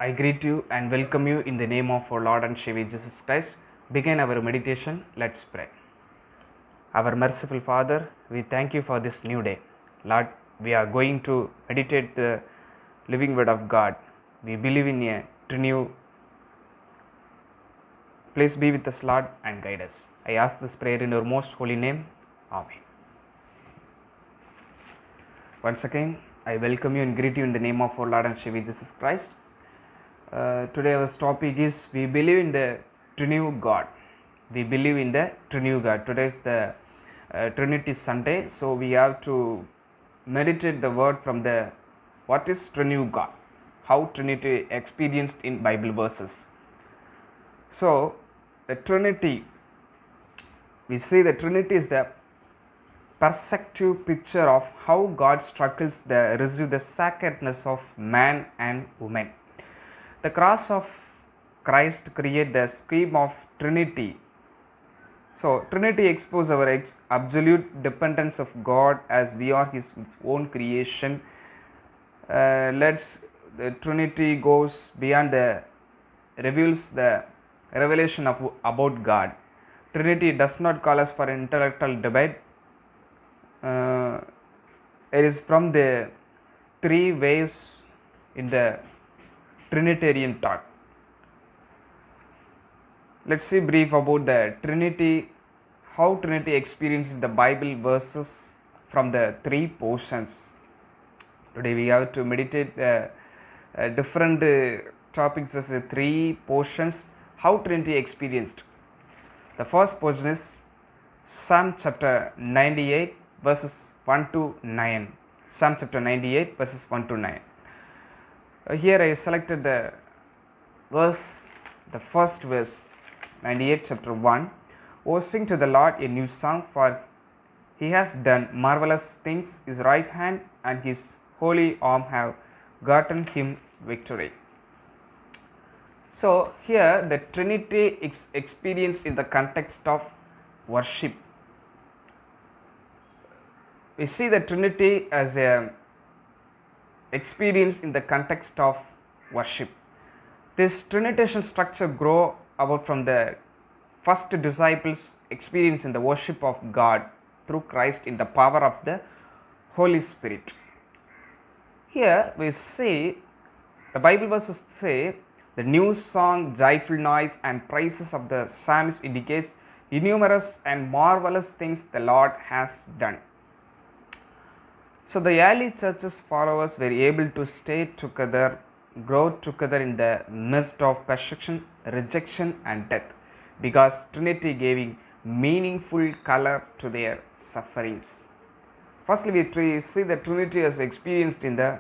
I greet you and welcome you in the name of our Lord and Savior Jesus Christ. Begin our meditation. Let's pray. Our merciful Father, we thank you for this new day. Lord, we are going to meditate the living word of God. We believe in a renew. Please be with us, Lord, and guide us. I ask this prayer in your most holy name. Amen. Once again, I welcome you and greet you in the name of our Lord and Savior Jesus Christ. Today our topic is we believe in the Trinity God. We believe in the Trinity God. Today is the Trinity Sunday, so we have to meditate the word from the what is Trinity God, how Trinity experienced in Bible verses. So the Trinity, we see the Trinity is the perspective picture of how God struggles to receive the sacredness of man and woman. The cross of Christ create the scheme of Trinity. So Trinity exposes our absolute dependence of God as we are His own creation. The Trinity goes beyond reveals the revelation about God. Trinity does not call us for intellectual debate. It is from the three ways in the Trinitarian thought. Let's see brief about the Trinity, how Trinity experienced the Bible verses from the three portions. Today we have to meditate different topics as three portions, how Trinity experienced. The first portion is Psalm chapter 98 verses 1 to 9. Psalm chapter 98 verses 1 to 9. Here I selected the verse, the first verse, 98 chapter 1. O sing to the Lord a new song, for He has done marvelous things. His right hand and His holy arm have gotten Him victory. So here the Trinity is experienced in the context of worship. We see the Trinity as a experience in the context of worship. This Trinitarian structure grow about from the first disciples' experience in the worship of God through Christ in the power of the Holy Spirit. Here we see the Bible verses say the new song, joyful noise and praises of the psalmist indicates innumerous and marvelous things the Lord has done. So the early church's followers were able to stay together, grow together in the midst of persecution, rejection and death, because Trinity giving meaningful color to their sufferings. Firstly, we see the Trinity as experienced in the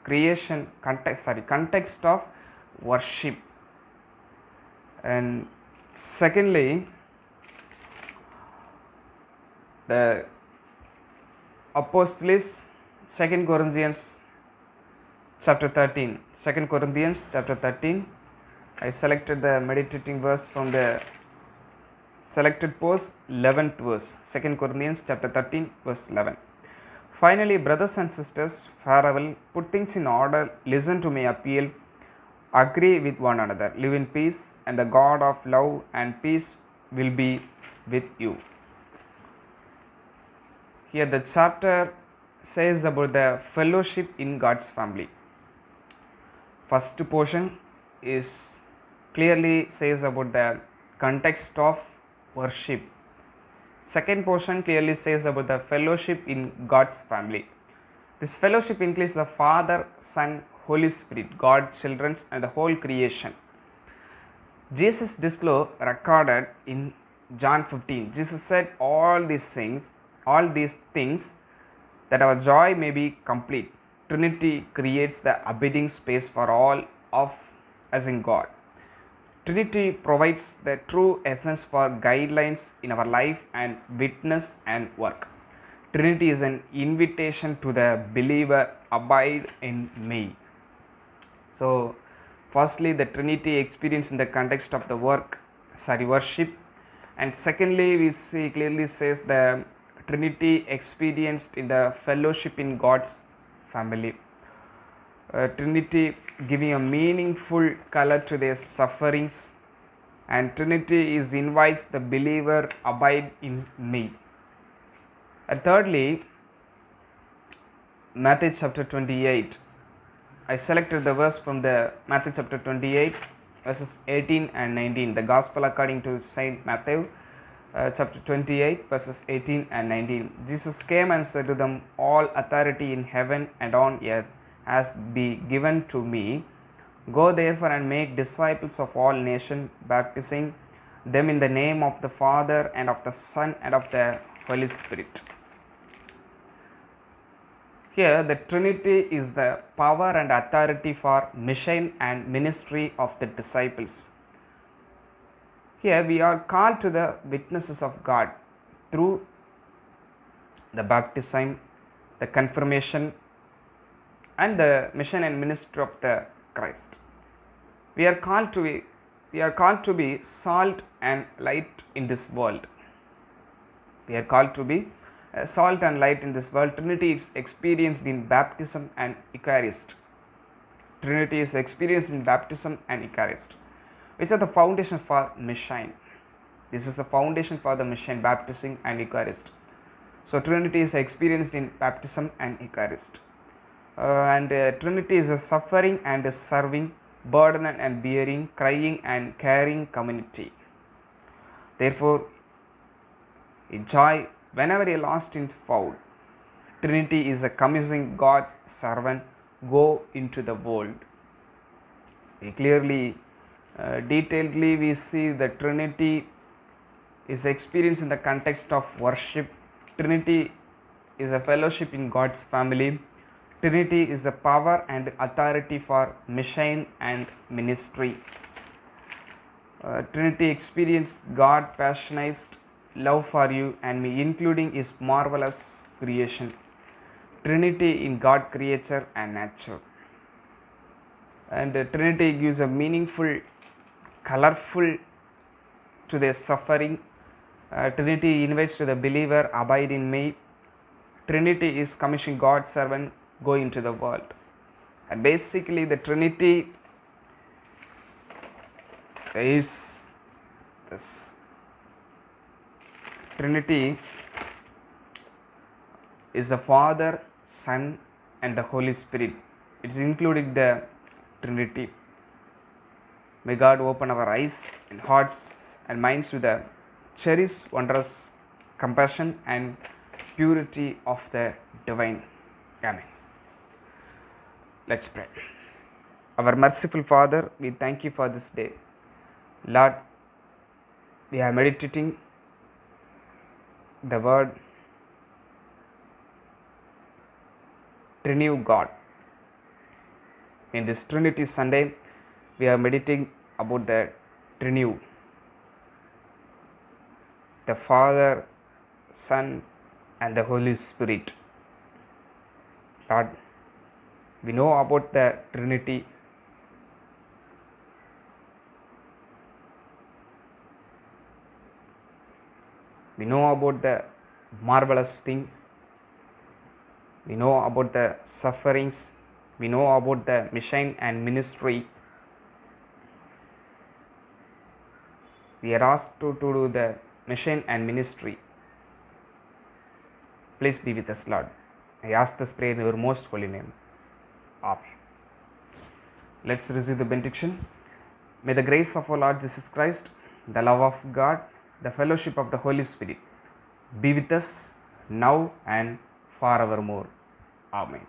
creation context of worship. And secondly, the Apostles, 2 Corinthians chapter 13. 2 Corinthians chapter 13. I selected the meditating verse from the selected post, 11th verse. 2 Corinthians chapter 13 verse 11. Finally, brothers and sisters, farewell, put things in order, listen to my appeal, agree with one another, live in peace, and the God of love and peace will be with you. Here the chapter says about the fellowship in God's family. First portion is clearly says about the context of worship. Second portion clearly says about the fellowship in God's family. This fellowship includes the Father, Son, Holy Spirit, God, children and the whole creation. Jesus disclosed recorded in John 15. Jesus said all these things that our joy may be complete. Trinity creates the abiding space for all of us in God. Trinity provides the true essence for guidelines in our life and witness and work. Trinity is an invitation to the believer, abide in me. So firstly, the Trinity experience in the context of the worship, and secondly we see clearly says the Trinity experienced in the fellowship in God's family. Trinity giving a meaningful color to their sufferings, and Trinity is invites the believer abide in me. And thirdly, Matthew chapter 28. I selected the verse from the Matthew chapter 28 verses 18 and 19. The Gospel according to Saint Matthew chapter 28 verses 18 and 19. Jesus came and said to them, all authority in heaven and on earth has been given to me. Go therefore and make disciples of all nations, baptizing them in the name of the Father and of the Son and of the Holy Spirit. Here, the Trinity is the power and authority for mission and ministry of the disciples. Here, we are called to the witnesses of God through the baptism, the confirmation, and the mission and ministry of the Christ. We are called to be salt and light in this world. We are called to be salt and light in this world. Trinity is experienced in baptism and Eucharist. Trinity is experienced in baptism and Eucharist, which are the foundation for mission. This is the foundation for the mission, baptism and Eucharist. So Trinity is experienced in baptism and Eucharist. Trinity is a suffering and a serving, burden and bearing, crying and caring community. Therefore, in joy, whenever you lost in found, Trinity is a commissioning God's servant, go into the world. We clearly, detailedly we see the Trinity is experienced in the context of worship. Trinity is a fellowship in God's family. Trinity is the power and authority for mission and ministry. Trinity experience God passionate love for you and me, including His marvelous creation. Trinity in God creature and nature. And Trinity gives a meaningful, colorful to their suffering. Trinity invites to the believer, abide in me. Trinity is commissioning God's servant, go into the world. And basically the Trinity is this. Trinity is the Father, Son and the Holy Spirit. It is including the Trinity. May God open our eyes and hearts and minds to the cherish wondrous compassion and purity of the divine. Amen. Let's pray. Our merciful Father, we thank you for this day. Lord, we are meditating the word Trinity God. In this Trinity Sunday, we are meditating about the Trinity, the Father, Son and the Holy Spirit. Lord, we know about the Trinity. We know about the marvelous thing. We know about the sufferings. We know about the mission and ministry. We are asked to do the mission and ministry. Please be with us, Lord. I ask this prayer in your most holy name. Amen. Let's receive the benediction. May the grace of our Lord Jesus Christ, the love of God, the fellowship of the Holy Spirit be with us now and forevermore. Amen.